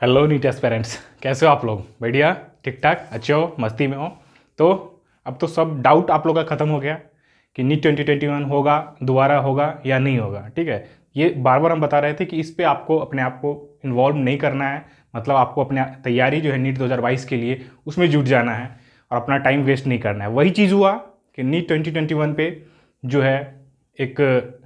Hello NEET aspirants, कैसे हो आप लोग? बढ़िया, ठीक ठाक, अच्छे हो, मस्ती में हो? तो अब तो सब डाउट आप लोग का ख़त्म हो गया कि नीट 2021 होगा, दोबारा होगा या नहीं होगा। ठीक है, ये बार बार हम बता रहे थे कि इस पे आपको अपने आप को इन्वॉल्व नहीं करना है। मतलब आपको अपने तैयारी जो है नीट 2022 के लिए उसमें जुट जाना है और अपना टाइम वेस्ट नहीं करना है। वही चीज़ हुआ कि नीट 2021 पे जो है एक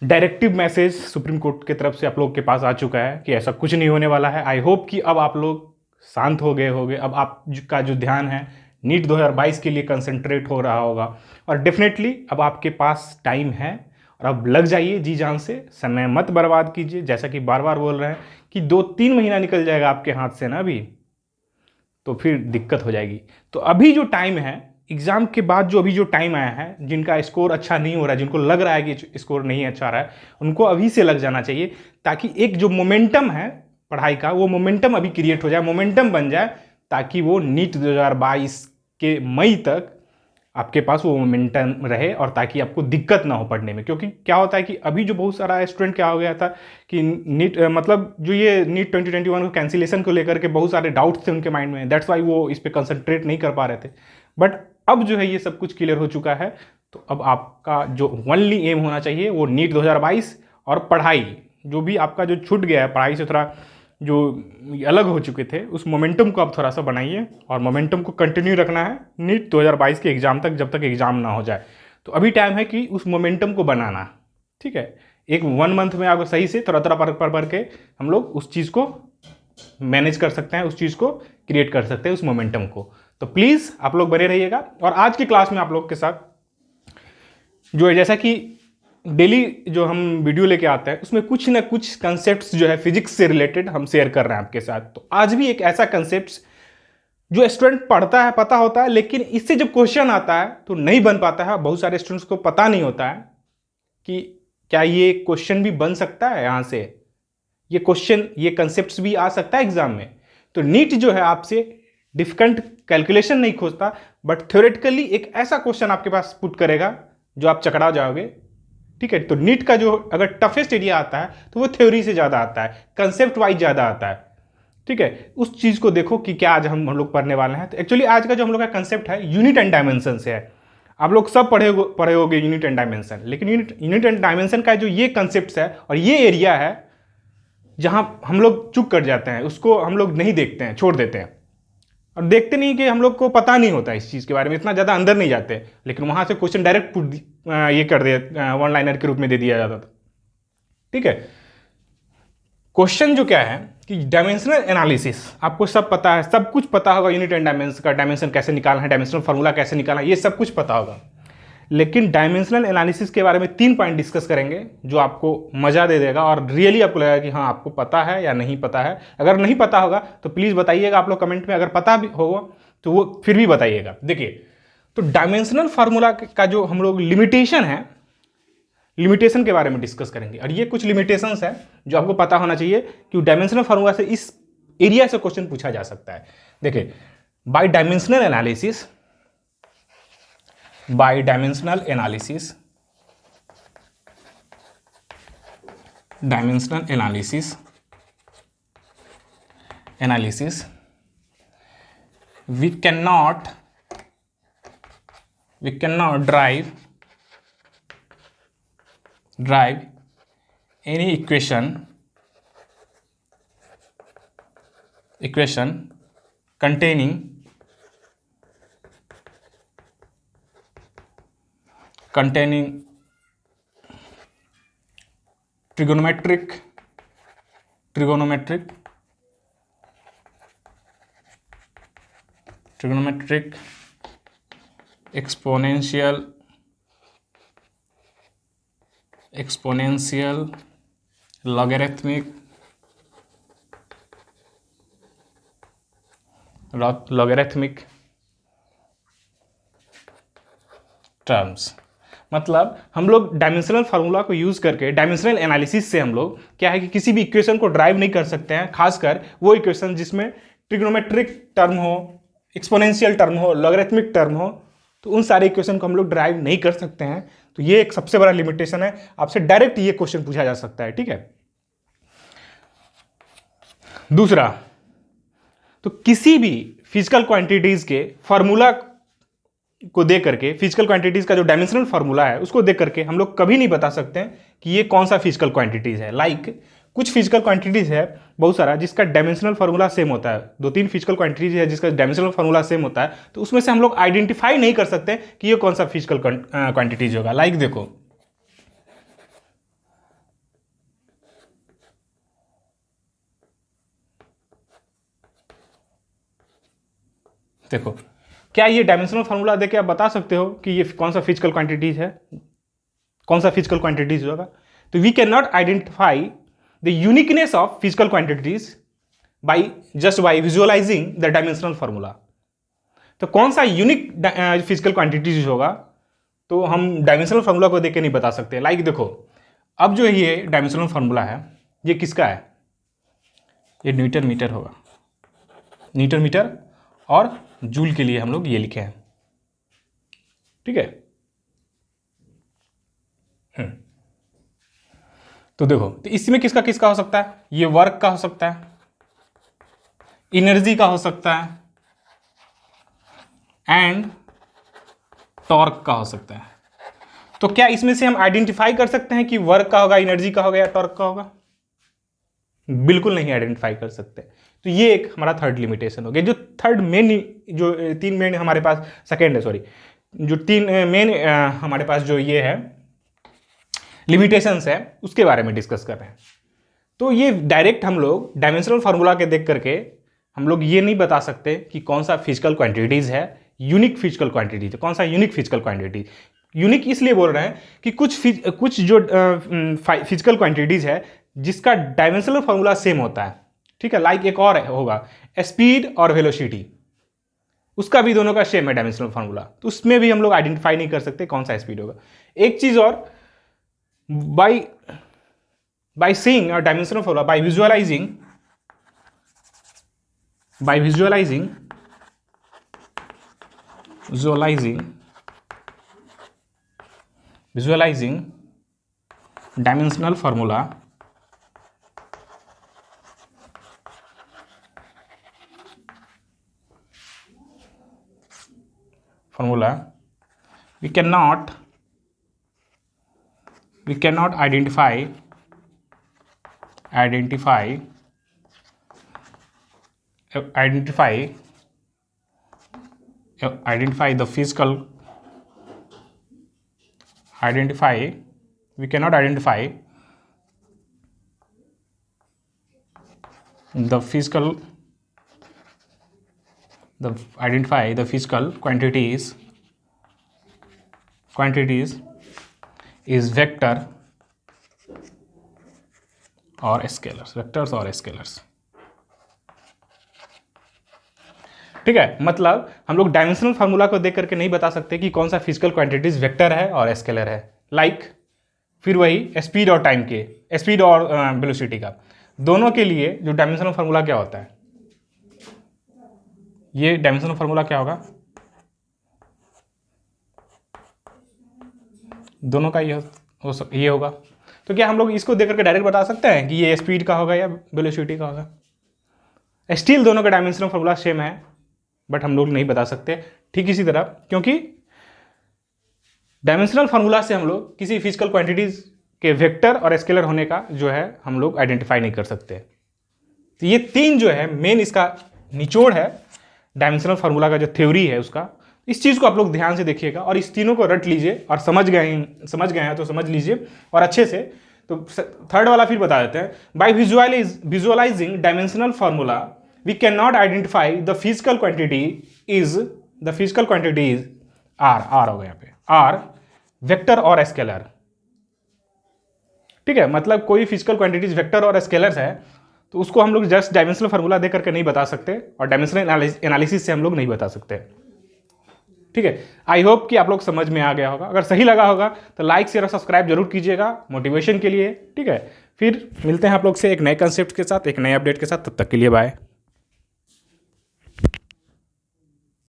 डायरेक्टिव मैसेज सुप्रीम कोर्ट की तरफ से आप लोग के पास आ चुका है कि ऐसा कुछ नहीं होने वाला है। आई होप कि अब आप लोग शांत हो गए होंगे। अब आप का जो ध्यान है नीट 2022 के लिए कंसंट्रेट हो रहा होगा और डेफिनेटली अब आपके पास टाइम है और अब लग जाइए जी जान से, समय मत बर्बाद कीजिए। जैसा कि बार बार बोल रहे हैं कि 2-3 महीना निकल जाएगा आपके हाथ से ना अभी, तो फिर दिक्कत हो जाएगी। तो अभी जो टाइम है एग्ज़ाम के बाद, जो अभी जो टाइम आया है, जिनका स्कोर अच्छा नहीं हो रहा है, जिनको लग रहा है कि स्कोर नहीं अच्छा रहा है, उनको अभी से लग जाना चाहिए ताकि एक जो मोमेंटम है पढ़ाई का, वो मोमेंटम अभी क्रिएट हो जाए, मोमेंटम बन जाए, ताकि वो नीट 2022 के मई तक आपके पास वो मोमेंटम रहे और ताकि आपको दिक्कत ना हो पढ़ने में। क्योंकि क्या होता है कि अभी जो बहुत सारा स्टूडेंट क्या हो गया था कि नीट मतलब जो ये नीट 2021 को कैंसिलेशन को लेकर के बहुत सारे डाउट्स थे उनके माइंड में, दैट्स वाई वो इस पर कंसंट्रेट नहीं कर पा रहे थे। बट अब जो है ये सब कुछ क्लियर हो चुका है। तो अब आपका जो ओनली एम होना चाहिए वो नीट 2022 और पढ़ाई, जो भी आपका जो छूट गया है पढ़ाई से थोड़ा जो अलग हो चुके थे, उस मोमेंटम को आप थोड़ा सा बनाइए और मोमेंटम को कंटिन्यू रखना है नीट 2022 के एग्ज़ाम तक, जब तक एग्ज़ाम ना हो जाए। तो अभी टाइम है कि उस मोमेंटम को बनाना। ठीक है, एक 1 मंथ में आपको सही से थोड़ा थोड़ा पढ़ के हम लोग उस चीज़ को मैनेज कर सकते हैं, उस चीज़ को क्रिएट कर सकते हैं, उस मोमेंटम को। तो प्लीज़ आप लोग बने रहिएगा। और आज की क्लास में आप लोग के साथ जो है, जैसा कि डेली जो हम वीडियो लेके आते हैं, उसमें कुछ ना कुछ कंसेप्ट्स जो है फिजिक्स से रिलेटेड हम शेयर कर रहे हैं आपके साथ। तो आज भी एक ऐसा कंसेप्ट जो स्टूडेंट पढ़ता है, पता होता है, लेकिन इससे जब क्वेश्चन आता है तो नहीं बन पाता है। बहुत सारे स्टूडेंट्स को पता नहीं होता है कि क्या ये क्वेश्चन भी बन सकता है, यहाँ से ये क्वेश्चन, ये कंसेप्ट भी आ सकता है एग्जाम में। तो नीट जो है आपसे डिफिकल्ट कैलकुलेशन नहीं खोजता, बट थ्योरेटिकली एक ऐसा क्वेश्चन आपके पास पुट करेगा जो आप चकरा जाओगे। ठीक है, तो नीट का जो अगर टफेस्ट एरिया आता है तो वो थ्योरी से ज़्यादा आता है, कंसेप्ट वाइज ज़्यादा आता है। ठीक है, उस चीज़ को देखो कि क्या आज हम लोग पढ़ने वाले हैं। तो एक्चुअली आज का जो हम लोग का कंसेप्ट है यूनिट एंड डायमेंशन से है। आप लोग सब पढ़े होगे यूनिट एंड डायमेंशन, लेकिन यूनिट एंड डायमेंशन का जो ये कंसेप्ट है और ये एरिया है जहां हम लोग चूक कर जाते हैं, उसको हम लोग नहीं देखते हैं, छोड़ देते हैं। और देखते नहीं कि हम लोग को पता नहीं होता इस चीज़ के बारे में, इतना ज़्यादा अंदर नहीं जाते, लेकिन वहाँ से क्वेश्चन डायरेक्ट ये कर दे, वन लाइनर के रूप में दे दिया जाता था। ठीक है, क्वेश्चन जो क्या है कि डायमेंशनल एनालिसिस, आपको सब पता है, सब कुछ पता होगा यूनिट एंड डायमेंशन का, डायमेंशन कैसे निकालना है, डायमेंशनल फार्मूला कैसे निकालना है, ये सब कुछ पता होगा। लेकिन डायमेंशनल एनालिसिस के बारे में 3 पॉइंट डिस्कस करेंगे जो आपको मजा दे देगा और रियली आपको लगेगा कि हाँ आपको पता है या नहीं पता है। अगर नहीं पता होगा तो प्लीज़ बताइएगा आप लोग कमेंट में, अगर पता भी होगा तो वो फिर भी बताइएगा। देखिए, तो डायमेंशनल फार्मूला का जो हम लोग लिमिटेशन है, लिमिटेशन के बारे में डिस्कस करेंगे। और ये कुछ लिमिटेशंस है जो आपको पता होना चाहिए कि डायमेंशनल फार्मूला से इस एरिया से क्वेश्चन पूछा जा सकता है। देखिए, by dimensional analysis, by dimensional analysis we cannot drive any equation containing trigonometric exponential logarithmic terms. मतलब हम लोग डायमेंशनल फार्मूला को यूज करके, डायमेंशनल एनालिसिस से हम लोग क्या है कि किसी भी इक्वेशन को ड्राइव नहीं कर सकते हैं, खासकर वो इक्वेशन जिसमें ट्रिग्नोमेट्रिक टर्म हो, एक्सपोनेंशियल टर्म हो, लॉगरिथमिक टर्म हो, तो उन सारे इक्वेशन को हम लोग ड्राइव नहीं कर सकते हैं। तो ये एक सबसे बड़ा लिमिटेशन है, आपसे डायरेक्ट ये क्वेश्चन पूछा जा सकता है। ठीक है, दूसरा, तो किसी भी फिजिकल क्वांटिटीज के फॉर्मूला को देख करके, फिजिकल क्वांटिटीज का जो डायमेंशनल फार्मूला है उसको देख करके हम लोग कभी नहीं बता सकते हैं कि ये कौन सा फिजिकल क्वांटिटीज है। लाइक कुछ फिजिकल क्वांटिटीज है बहुत सारा जिसका डायमेंशनल फार्मूला सेम होता है, 2-3 फिजिकल क्वांटिटीज है जिसका डायमेंशनल फार्मूला सेम होता है, तो उसमें से हम लोग आइडेंटिफाई नहीं कर सकते कि ये कौन सा फिजिकल क्वांटिटीज होगा। लाइक देखो, देखो क्या ये डायमेंशनल फार्मूला देख के आप बता सकते हो कि ये कौन सा फिजिकल क्वांटिटीज है, कौन सा फिजिकल क्वांटिटीज होगा? तो we can not identify the uniqueness of physical quantities by visualizing the dimensional formula. तो कौन सा यूनिक फिजिकल क्वांटिटीज होगा तो हम डायमेंशनल फार्मूला को देख के नहीं बता सकते। लाइक देखो, अब जो ये डायमेंशनल फार्मूला है ये किसका है? ये न्यूटन मीटर होगा, न्यूटन मीटर, और जूल के लिए हम लोग ये लिखे हैं, ठीक है। तो देखो, तो इसमें किसका किसका हो सकता है? ये वर्क का हो सकता है, एनर्जी का हो सकता है, एंड टॉर्क का हो सकता है। तो क्या इसमें से हम आइडेंटिफाई कर सकते हैं कि वर्क का होगा, एनर्जी का होगा या टॉर्क का होगा? बिल्कुल नहीं आइडेंटिफाई कर सकते। तो ये एक हमारा थर्ड लिमिटेशन हो गया। जो थर्ड मेन, जो 3 मेन हमारे पास, सेकेंड है सॉरी, जो 3 मेन हमारे पास जो ये है लिमिटेशंस है उसके बारे में डिस्कस कर रहे हैं। तो ये डायरेक्ट हम लोग डायमेंशनल फार्मूला के देख करके हम लोग ये नहीं बता सकते कि कौन सा फिजिकल क्वांटिटीज है यूनिक फिजिकल क्वांटिटीज, कौन सा यूनिक फिजिकल क्वांटिटी। यूनिक इसलिए बोल रहे हैं कि कुछ जो फिजिकल क्वांटिटीज है जिसका डायमेंशनल फार्मूला सेम होता है, ठीक है। लाइक एक और होगा स्पीड और वेलोसिटी, उसका भी दोनों का सेम है डायमेंशनल फार्मूला, तो उसमें भी हम लोग आइडेंटिफाई नहीं कर सकते कौन सा स्पीड होगा। एक चीज और, by seeing a dimensional formula, by visualizing dimensional formula, we cannot identify the physical, we cannot identify the physical quantities is vectors और स्केलर्स, ठीक है। मतलब हम लोग डायमेंशनल फार्मूला को देख करके नहीं बता सकते कि कौन सा फिजिकल क्वांटिटीज वेक्टर है और स्केलर है। लाइक फिर वही स्पीड और टाइम के, स्पीड और वेलोसिटी का, दोनों के लिए जो डायमेंशनल फार्मूला क्या होता है, ये डायमेंशनल फार्मूला क्या होगा? दोनों का ये होगा। तो क्या हम लोग इसको देख करके डायरेक्ट बता सकते हैं कि ये स्पीड का होगा या वेलोसिटी का होगा? स्टिल दोनों का डायमेंशनल फार्मूला सेम है, बट हम लोग नहीं बता सकते। ठीक इसी तरह, क्योंकि डायमेंशनल फार्मूला से हम लोग किसी फिजिकल क्वांटिटीज के वेक्टर और स्केलर होने का जो है हम लोग आइडेंटिफाई नहीं कर सकते। तो ये 3 जो है मेन इसका निचोड़ है डायमेंशनल फार्मूला का जो थ्योरी है उसका। इस चीज़ को आप लोग ध्यान से देखिएगा और इस तीनों को रट लीजिए और समझ गए हैं तो समझ लीजिए और अच्छे से। तो थर्ड वाला फिर बता देते हैं, by visualizing dimensional formula we can not identify the physical quantity is are होगा यहाँ पे, आर वेक्टर और स्केलर, ठीक है। मतलब कोई फिजिकल क्वांटिटीज वेक्टर और स्केलर्स है तो उसको हम लोग जस्ट डायमेंशनल फार्मूला दे करके नहीं बता सकते और डायमेंशनल एनालिसिस से हम लोग नहीं बता सकते, ठीक है। आई होप कि आप लोग समझ में आ गया होगा। अगर सही लगा होगा तो लाइक शेयर और सब्सक्राइब जरूर कीजिएगा मोटिवेशन के लिए, ठीक है। फिर मिलते हैं आप लोग से एक नए कंसेप्ट के साथ, एक नए अपडेट के साथ। तब तक के लिए बाय।